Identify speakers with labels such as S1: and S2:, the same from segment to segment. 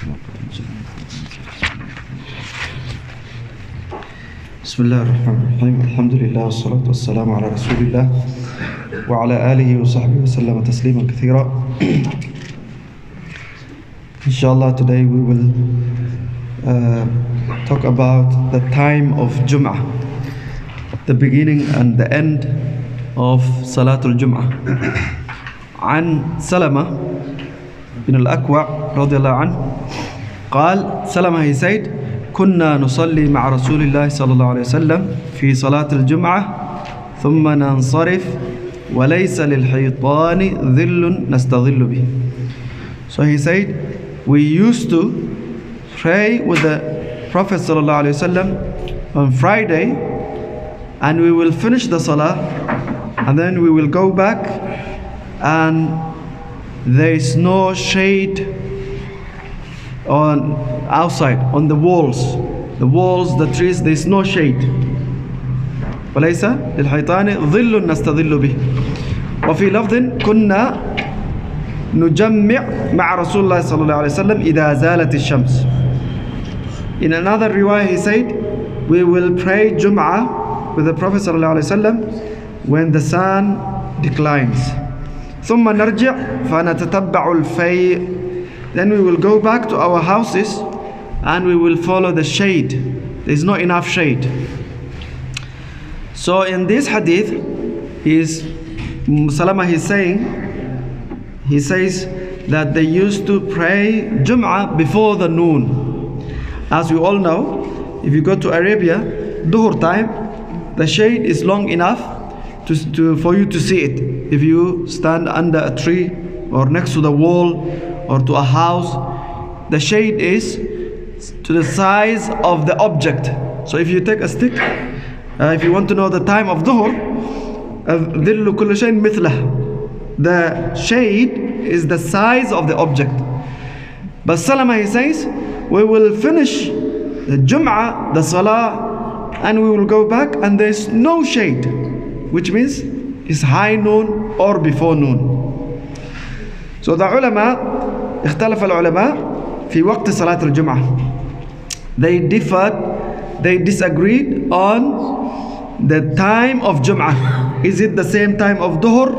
S1: بسم الله الرحمن الرحيم الحمد لله والصلاة والسلام على رسول الله وعلى آله وصحبه وسلم تسليما كثيرا. Inshallah, today we will talk about the time of Jummah, the beginning and the end of Salatul-Jum'ah. عن سلمة بن الأكوع رضي الله عنه قال سلمة he said كنا نصلي مع رسول الله صلى الله عليه وسلم في صلاة الجمعة ثم ننصرف وليس للحيطان ظل نستظل به. So he said we used to pray with the Prophet صلى الله عليه وسلم on Friday, and we will finish the salah and then we will go back, and there is no shade on outside, on the walls, the trees, there is no shade. وليس للحيطان ظل نستظل به. وفي لفظ كنا نجمع مع رسول الله صلى الله عليه وسلم إذا زالت الشمس. In another riwayah he said we will pray Jum'ah with the Prophet صلى الله عليه وسلم when the sun declines. ثم نرجع فنتتبع الفيء. Then we will go back to our houses and we will follow the shade. There is not enough shade. So in this hadith, Salama is saying, he says that they used to pray Jum'ah before the noon. As we all know, if you go to Arabia, Dhuhr time, the shade is long enough for you to see it. If you stand under a tree or next to the wall or to a house, the shade is to the size of the object. So if you take a stick, if you want to know the time of Dhuhr, ظِلُّ كُلُّ شَيْءٍ مِثْلَهُ, the shade is the size of the object. But Salama, he says, we will finish the Jum'ah, the Salah, and we will go back and there is no shade, which means it's high noon or before noon. So the ulama, اختلف العلماء في وقت صلاة الجمعة. They disagreed on the time of Jum'ah. Is it the same time of Dhuhr?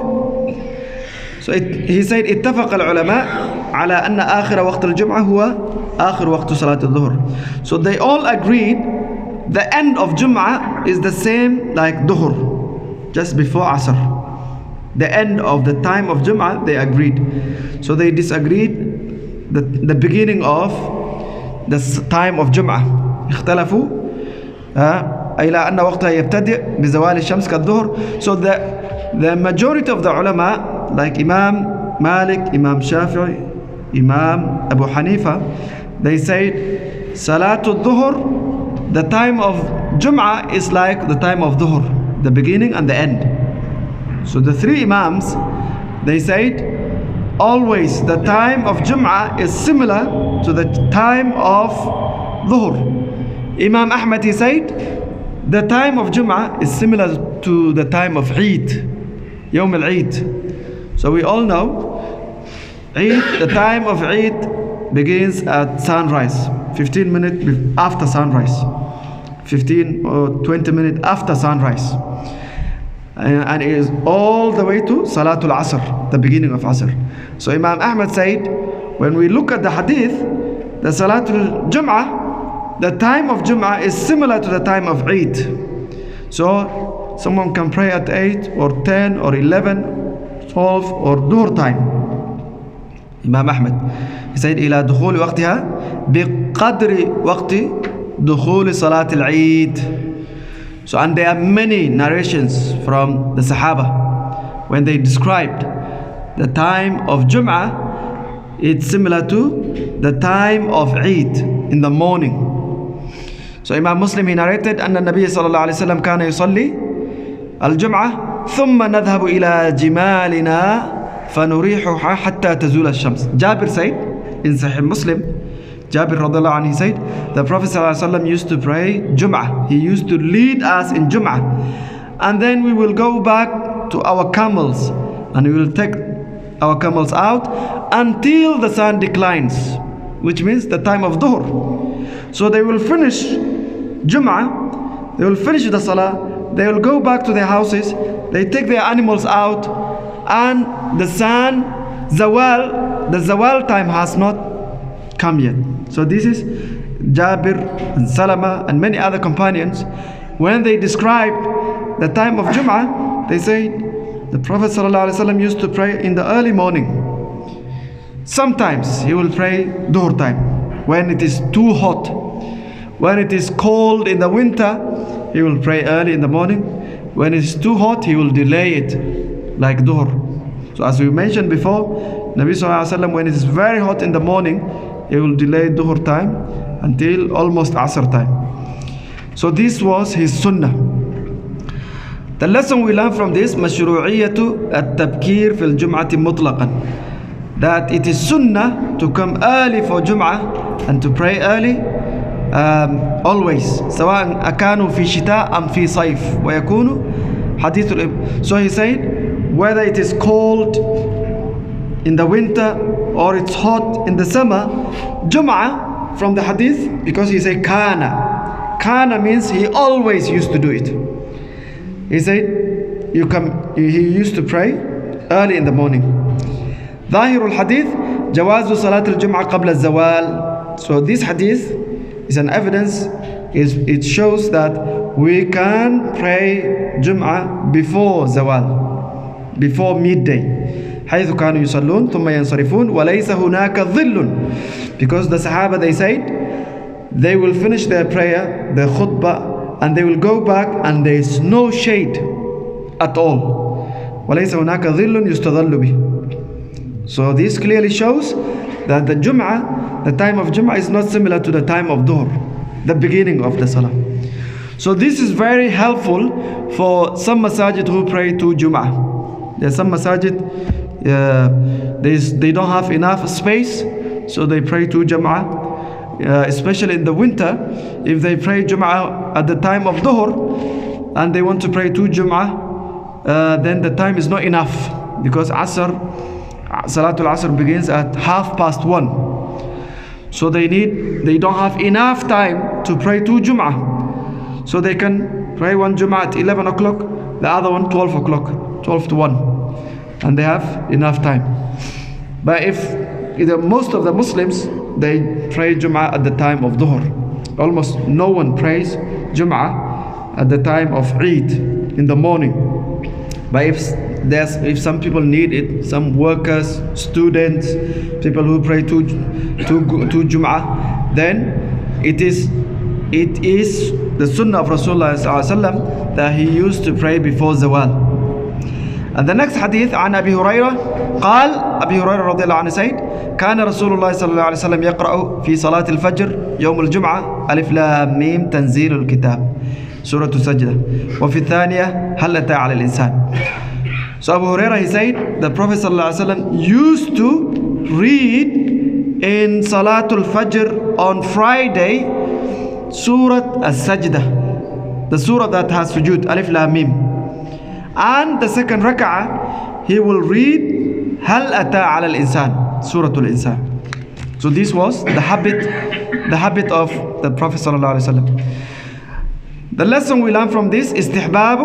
S1: So he said اتفق العلماء على أن آخر وقت الجمعة هو آخر وقت صلاة الظهر. So they all agreed the end of Jum'ah is the same like Dhuhr, just before Asr. The end of the time of Jum'ah, they agreed. So they disagreed the beginning of the time of Jum'ah. اختلفوا إلى أن وقتها يبتدئ بزوال الشمس كالظهر. So the majority of the ulama, like Imam Malik, Imam Shafi'i, Imam Abu Hanifa, they said Salatul Dhuhr, the time of Jum'ah is like the time of Dhuhr, the beginning and the end. So the three Imams, they said always the time of Jum'ah is similar to the time of Dhuhr. Imam Ahmad, he said the time of Jum'ah is similar to the time of Eid, Yawm al-Eid. So we all know Eid, the time of Eid begins at sunrise, 15 minutes after sunrise, 15 or 20 minutes after sunrise. And it is all the way to Salatul Asr, the beginning of Asr. So Imam Ahmad said, when we look at the hadith, the Salatul Jum'ah, the time of Jum'ah is similar to the time of Eid. So someone can pray at 8 or 10 or 11, 12 or Dhuhr time. Imam Ahmad, he said, إلى دخول وقتها بقدر وقت دخول صلاة العيد. So, and there are many narrations from the Sahaba when they described the time of Jum'ah, it's similar to the time of Eid in the morning. So Imam Muslim, he narrated أن النبي صلى الله عليه وسلم كان يصلي الجمعة ثم نذهب إلى جمالنا فنريحها حتى تزول الشمس. Jabir said in Sahih Muslim, Jabir radiallahu anhu, he said, the Prophet ﷺ used to pray Jum'ah. He used to lead us in Jum'ah. And then we will go back to our camels and we will take our camels out until the sun declines. which means the time of Dhuhr. So they will finish Jummah, they will finish the Salah, they will go back to their houses, they take their animals out, and the sun, the Zawal time has not come yet. So this is Jabir and Salama and many other companions. When they described the time of Jummah, they say the Prophet ﷺ used to pray in the early morning. Sometimes he will pray Dhuhr time when it is too hot. When it is cold in the winter, he will pray early in the morning. When it is too hot, he will delay it like Dhuhr. So as we mentioned before, Nabi ﷺ, when it is very hot in the morning, he will delay Dhuhr time until almost Asr time. So this was his sunnah. The lesson we learn from this, مشروعية التبكير في الجمعة مطلقا, that it is sunnah to come early for Jum'ah and to pray early always, سواء أكانوا في شتاء أم في صيف, ويكون حديث الإبن. So he said, whether it is cold in the winter or it's hot in the summer, Jum'ah from the hadith, because he said kana. Kana means he always used to do it. He said, he used to pray early in the morning. ظاهر الحديث جواز صلاة الجمعة قبل الزوال. So this hadith is an evidence, it shows that we can pray Jum'ah before Zawal, before midday. حيث كانوا يصلون ثم ينصرفون وليس هناك ظل. Because the Sahaba, they said, they will finish their prayer, their khutbah, and they will go back and there is no shade at all. وليس هناك ظل يستظل به. So this clearly shows that the Jum'ah, the time of Jum'ah is not similar to the time of Dhuhr, the beginning of the Salah. So this is very helpful for some masajid who pray to Jum'ah. There are some masajid, they don't have enough space, so they pray to Jum'ah. Especially in the winter, if they pray Jum'ah at the time of Dhuhr and they want to pray to Jum'ah, then the time is not enough, because Salatul Asr begins at 1:30. So they don't have enough time to pray to Jum'ah. So they can pray one Jum'ah at 11 o'clock, the other one 12 o'clock, 12 to 1, and they have enough time. But if most of the Muslims, they pray Jum'ah at the time of Dhuhr. Almost no one prays Jum'ah at the time of Eid in the morning. But if some people need it, some workers, students, people who pray to Jum'ah, then it is the sunnah of Rasulullah ﷺ that he used to pray before Zawal. And the next hadith, عن أبي هريرة قال, أبي هريرة رضي الله عنه said, كان رسول الله صلى الله عليه وسلم يقرأ في صلاة الفجر يوم الجمعة ألف لام ميم تنزيل الكتاب سورة السجدة وفي الثانية هل أتى على الإنسان. So Abu Hurairah, he said, the Prophet صلى الله عليه وسلم used to read in Salatul Fajr on Friday Surah As-Sajdah, the surah that has sujood, Alif Lam Mim. And the second rak'ah, he will read Hal Ata Ala Al-Insan, Suratul Insan. So this was the habit of the Prophet sallallahu alaihi wasallam. The lesson we learn from this is استحباب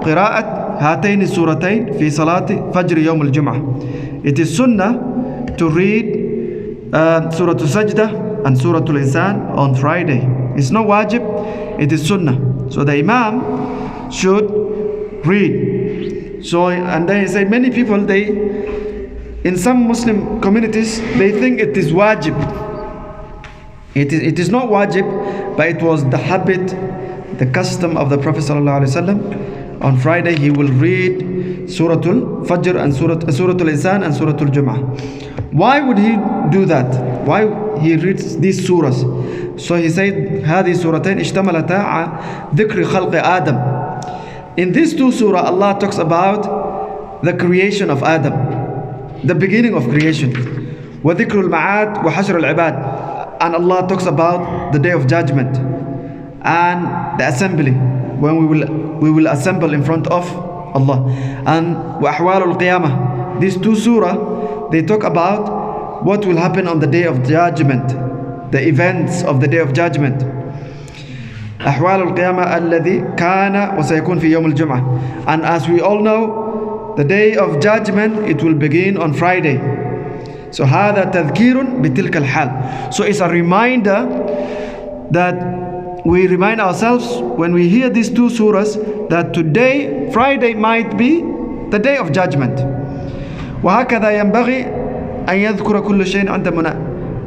S1: قراءة هاتين السورتين في صلاة فجر يوم الجمعة. It is sunnah to read Surah Al-Sajdah and Surah Al-Insan on Friday. It's not wajib, it is sunnah. So the Imam should read. So, and then he said, many people, in some Muslim communities, they think it is wajib. It is not wajib, but it was the habit, the custom of the Prophet ﷺ. On Friday, he will read Surah Al-Fajr and Surah Al-Insan and Surah Al-Jum'ah. Why would he do that? Why he reads these surahs? So he said, هذه سورتين اشتملتا على ذكر خلق آدم. In these two surah, Allah talks about the creation of Adam, the beginning of creation. وَذِكْرُ الْمَعَادِ وَحَشْرُ الْعِبَادِ. And Allah talks about the day of judgment and the assembly, when we will assemble in front of Allah. And وَأَحْوَالُ الْقِيَامَةِ. These two surah, they talk about what will happen on the day of judgment, the events of the day of judgment. أحوال القيامة الذي كان وسيكون في يوم الجمعة. And as we all know, the day of judgment, it will begin on Friday. So هذا تذكير بتلك الحال. So it's a reminder that we remind ourselves when we hear these two surahs that today, Friday, might be the day of judgment. وهكذا ينبغي أن يذكر كل شيء عند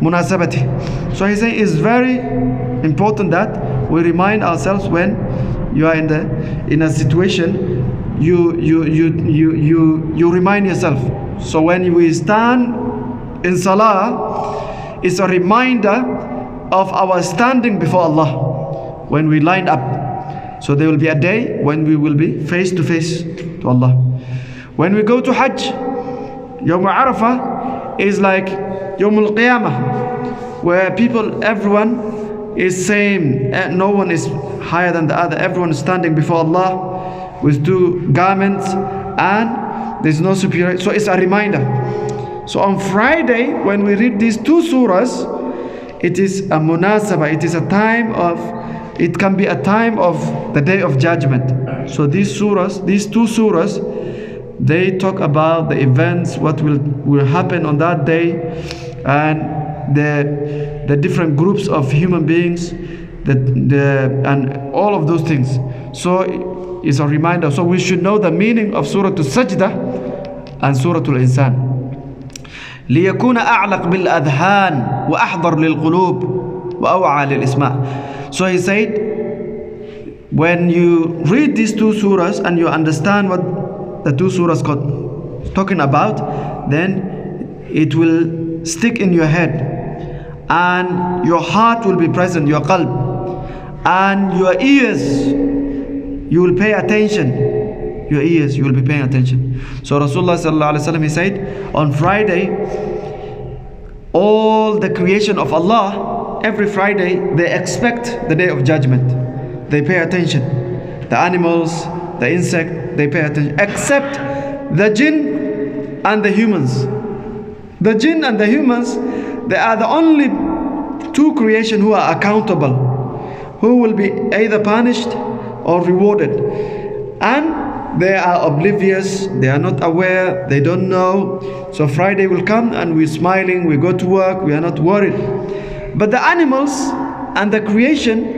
S1: مناسبته. So he's saying it's very important that we remind ourselves when you are in a situation, you remind yourself. So when we stand in salah, it's a reminder of our standing before Allah when we line up. So there will be a day when we will be face to face to Allah. When we go to Hajj, Yawm Arafah is like Yawm al-Qiyamah, where everyone is same, no one is higher than the other, everyone is standing before Allah with two garments and there's no superiority. So it's a reminder. So on Friday, when we read these two surahs, it is a munasabah, it is a time of, it can be a time of the day of judgment. So these two surahs, they talk about the events, what will happen on that day, and the different groups of human beings, and all of those things. So it's a reminder. So we should know the meaning of Surah Al-Sajdah and Surah Al-Insan. ليكون أعلق بالأذهان وأحضر للقلوب وأوعى للإسماع. So he said, when you read these two surahs and you understand what the two surahs talking about, then it will stick in your head and your heart will be present, your qalb, and your ears, you will pay attention. Your ears, you will be paying attention. So Rasulullah sallallahu alaihi wasallam, he said, on Friday, all the creation of Allah, every Friday, they expect the day of judgment. They pay attention. The animals, the insect, they pay attention, except the jinn and the humans. The jinn and the humans, they are the only two creation who are accountable, who will be either punished or rewarded. And they are oblivious, they are not aware, they don't know. So Friday will come and we're smiling, we go to work, we are not worried. But the animals and the creation,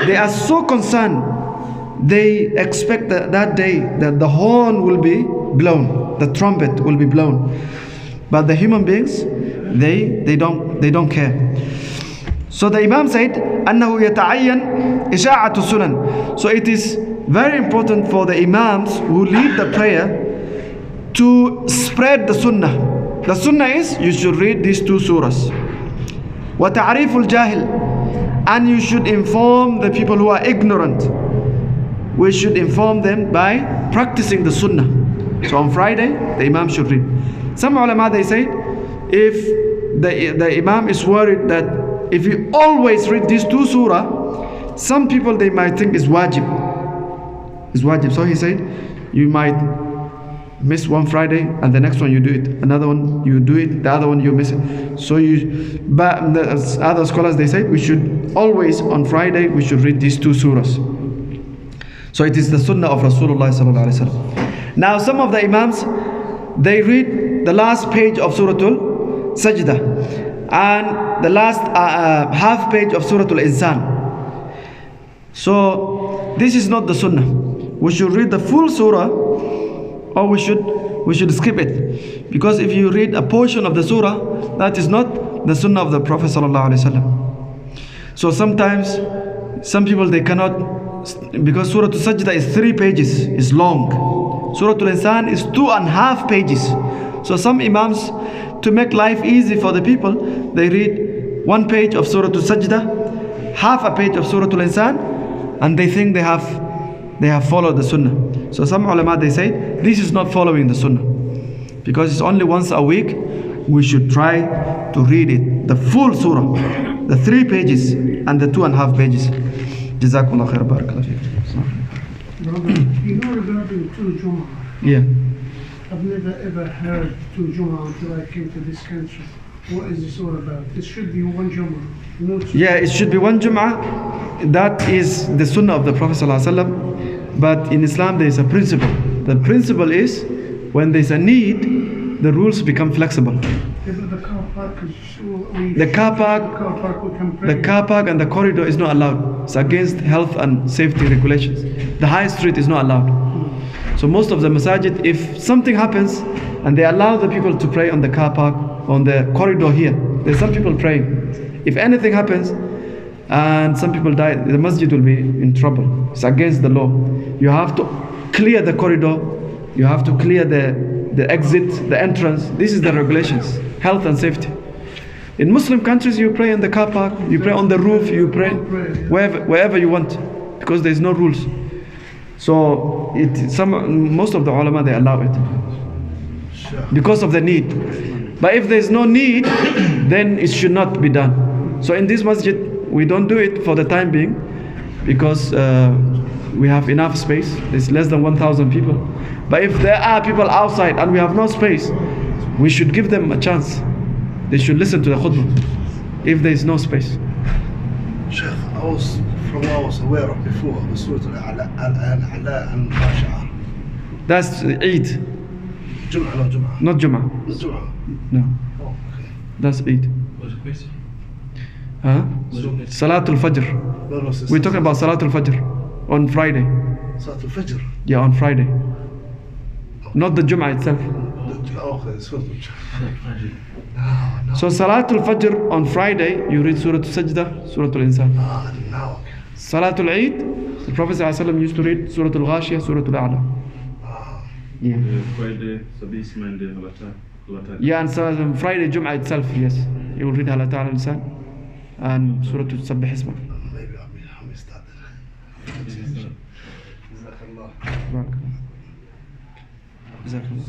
S1: they are so concerned. They expect that day that the horn will be blown, the trumpet will be blown. But the human beings, they don't care. So the Imam said, أنه يتعين إشاعة السنن. So it is very important for the Imams who lead the prayer to spread the Sunnah. The Sunnah is, you should read these two surahs. وتعريف الجاهل. And you should inform the people who are ignorant. We should inform them by practicing the Sunnah. So on Friday, the Imam should read. Some ulama, they say, if the Imam is worried that if you always read these two surah, some people, they might think it's wajib. It's wajib. So he said, you might miss one Friday and the next one you do it. Another one you do it, the other one you miss it. So but the other scholars, they say, we should always, on Friday, we should read these two surahs. So it is the sunnah of Rasulullah sallallahu alaihi wasallam. Now some of the Imams, they read the last page of Surah Al-Sajdah and the last half page of Surah Al-Insan. So this is not the sunnah. We should read the full surah, or we should skip it. Because if you read a portion of the surah, that is not the sunnah of the Prophet sallallahu alaihi wasallam. So sometimes some people, they cannot, because Surah Al-Sajdah is 3 pages, is long. Surah Al-Insan is 2.5 pages. So some Imams, to make life easy for the people, they read 1 page of Surah Al-Sajdah, half a page of Surah Al-Insan, and they think they have followed the Sunnah. So some ulama, they say, this is not following the Sunnah. Because it's only once a week, we should try to read it, the full surah, the 3 pages and the 2.5 pages. Jazakumullah khair, barakallah fiik.
S2: You know regarding two Jummah,
S1: Yeah.
S2: I've never ever heard two Jummah until I came to this country. What is this all about? This should be one Jummah.
S1: Yeah, it should be one Jummah. That is the Sunnah of the Prophet ﷺ. But in Islam there is a principle. The principle is when there is a need, the rules become flexible. The car park and the corridor is not allowed. It's against health and safety regulations. The high street is not allowed. So most of the masajid, if something happens and they allow the people to pray on the car park, on the corridor here, there's some people praying. If anything happens and some people die, the masjid will be in trouble. It's against the law. You have to clear the corridor. You have to clear the exit, the entrance. This is the regulations, health and safety. In Muslim countries, you pray in the car park, you pray on the roof, you pray wherever you want, because there is no rules. So most of the ulama, they allow it because of the need. But if there is no need, then it should not be done. So in this masjid, we don't do it for the time being because we have enough space. There's less than 1,000 people. But if there are people outside and we have no space, we should give them a chance. They should listen to the khutbah if there is no space.
S3: Sheikh, from what I was aware of before, the Surah Al-Adab and Al-Maram.
S1: That's Eid.
S3: Jummah, no Jummah.
S1: Not Jummah.
S3: Not Jummah.
S1: No.
S3: Oh, okay.
S1: That's Eid.
S4: What's the question?
S1: Huh? Salatul-Fajr.
S3: No,
S1: We're talking about Salatul-Fajr on Friday.
S3: Salatul-Fajr.
S1: Yeah, on Friday. Not the Jummah itself.
S3: Okay, Surah Al-Fajr.
S1: So Salatul Fajr on Friday, you read Surah Sajda, Surah Al-Insan.
S3: Now.
S1: Salatul Eid, the Prophet ﷺ used to read Surah Al-Ghashiyah, Surah Al-A'la. Yeah.
S4: Friday, Sabis, Monday, Halata.
S1: Yeah, and so Friday, Jum'ah itself, yes. You will read Halata al-Insan and Surah Al-Sabbih Isma.
S3: Maybe I missed that. Jazakallah.
S1: Jazakallah.